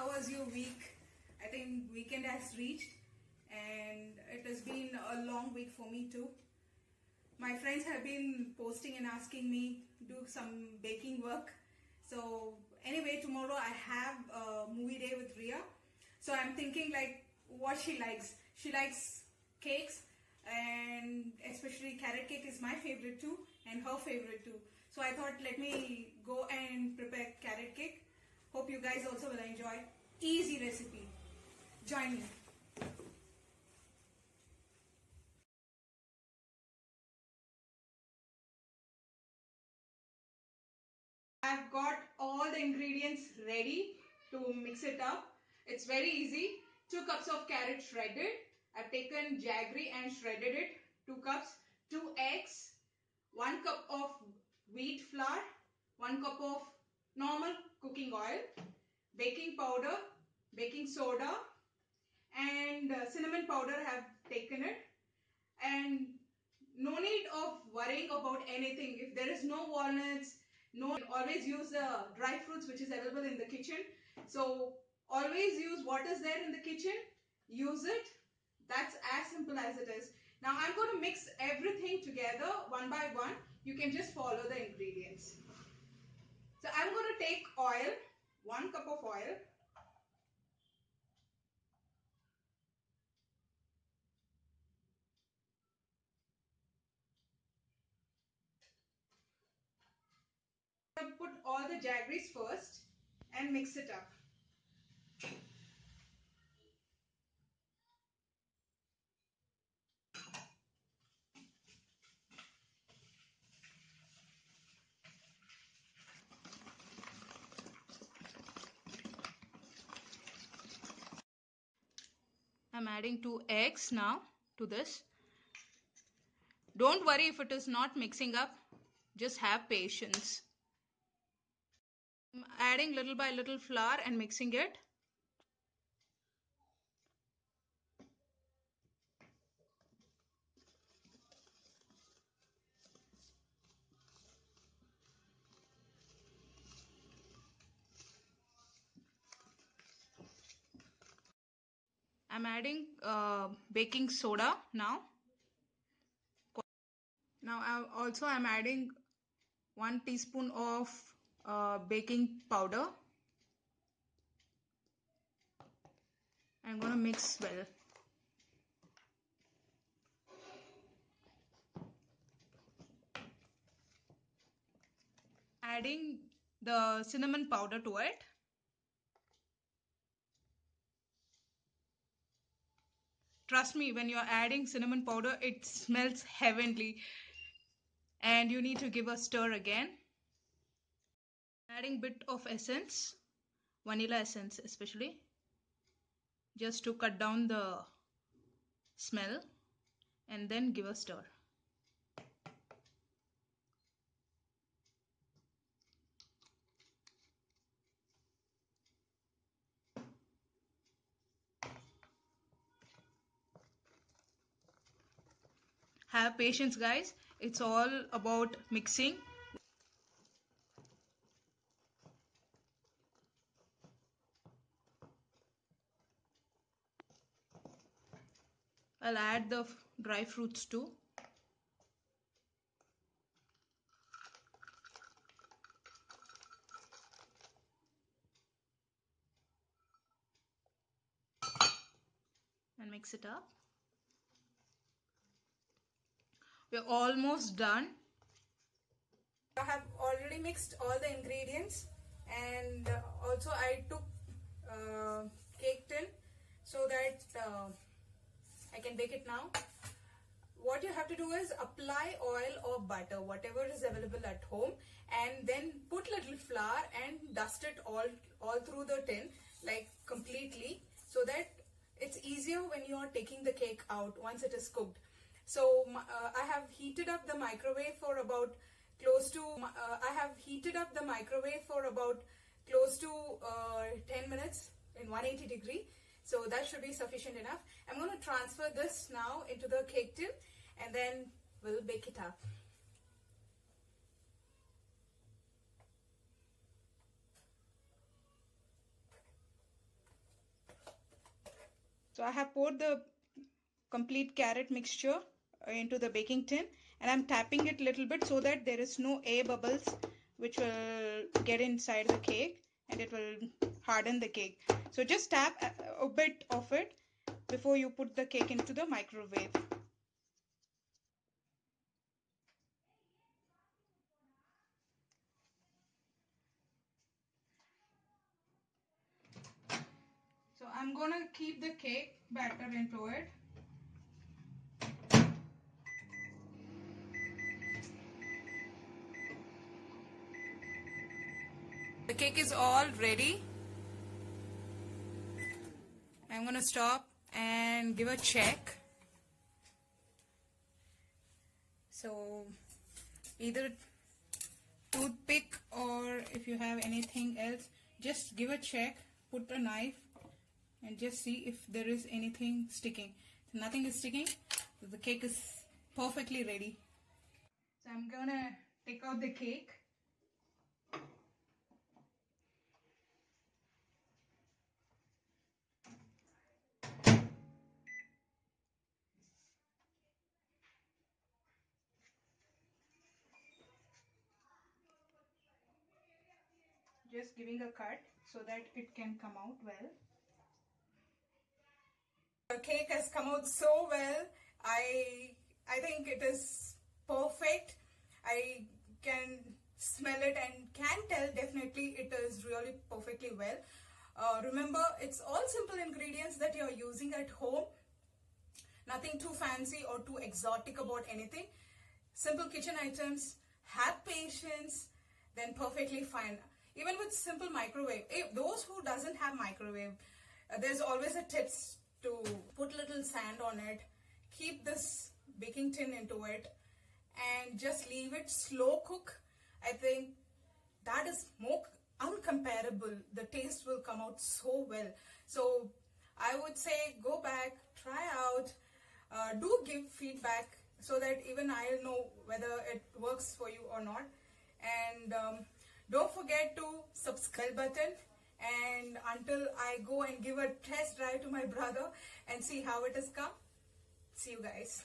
how was your week? I think weekend has reached and it has been a long week for me too. My friends have been posting and asking me do some baking work. So anyway, tomorrow I have a movie day with Ria. So I'm thinking like what she likes. She likes cakes, and especially carrot cake is my favorite too and her favorite too. So I thought let me go and prepare carrot cake. Hope you guys also will enjoy. Easy recipe. Join me. I've got all the ingredients ready to mix it up. It's very easy. 2 cups of carrot shredded. I've taken jaggery and shredded it. 2 cups. 2 eggs. 1 cup of wheat flour. 1 cup of normal cooking oil. Baking powder. Baking soda. And cinnamon powder I have taken it. And no need of worrying about anything. If there is no walnuts, no, always use the dry fruits which is available in the kitchen. So always use what is there in the kitchen. Use it. That's as simple as it is. Now I'm going to mix everything together one by one. You can just follow the ingredients. So I'm going to take oil, 1 cup of oil. Put all the jaggeries first and mix it up. I'm adding 2 eggs now to this. Don't worry if it is not mixing up. Just have patience. I'm adding little by little flour and mixing it. I'm adding baking soda now. Now I'm adding 1 teaspoon of baking powder. I'm going to mix well. Adding the cinnamon powder to it. Trust me, when you're adding cinnamon powder, it smells heavenly. And you need to give a stir again. Adding bit of essence, vanilla essence especially, just to cut down the smell, and then give a stir. Have patience guys, it's all about mixing. I'll add the dry fruits too. And mix it up. We're almost done. I have already mixed all the ingredients, and also I took cake tin so that I can bake it now. What you have to do is apply oil or butter, whatever is available at home, and then put little flour and dust it all through the tin, like completely, so that it's easier when you are taking the cake out once it is cooked. So I have heated up the microwave for about close to 10 minutes in 180 degree. So that should be sufficient enough. I'm going to transfer this now into the cake tin and then we'll bake it up. So I have poured the complete carrot mixture into the baking tin, and I'm tapping it a little bit so that there is no air bubbles which will get inside the cake and it will harden the cake. So just tap a bit of it before you put the cake into the microwave. So I'm gonna keep the cake batter into it. The cake is all ready. I'm gonna stop and give a check. So either toothpick or if you have anything else, just give a check, put a knife and just see if there is anything sticking. So nothing is sticking, so the cake is perfectly ready. So I'm gonna take out the cake. Just giving a cut so that it can come out well. The cake has come out so well. I think it is perfect. I can smell it and can tell definitely it is really perfectly well. Remember, it's all simple ingredients that you're using at home. Nothing too fancy or too exotic about anything. Simple kitchen items. Have patience, then perfectly fine. Even with simple microwave. If those who doesn't have microwave, there's always a tips to put little sand on it. Keep this baking tin into it and just leave it slow cook. I think that is more uncomparable. The taste will come out so well. So I would say go back, try out, do give feedback so that even I'll know whether it works for you or not. And don't forget to subscribe button. And until I go and give a test drive to my brother and see how it has come, see you guys.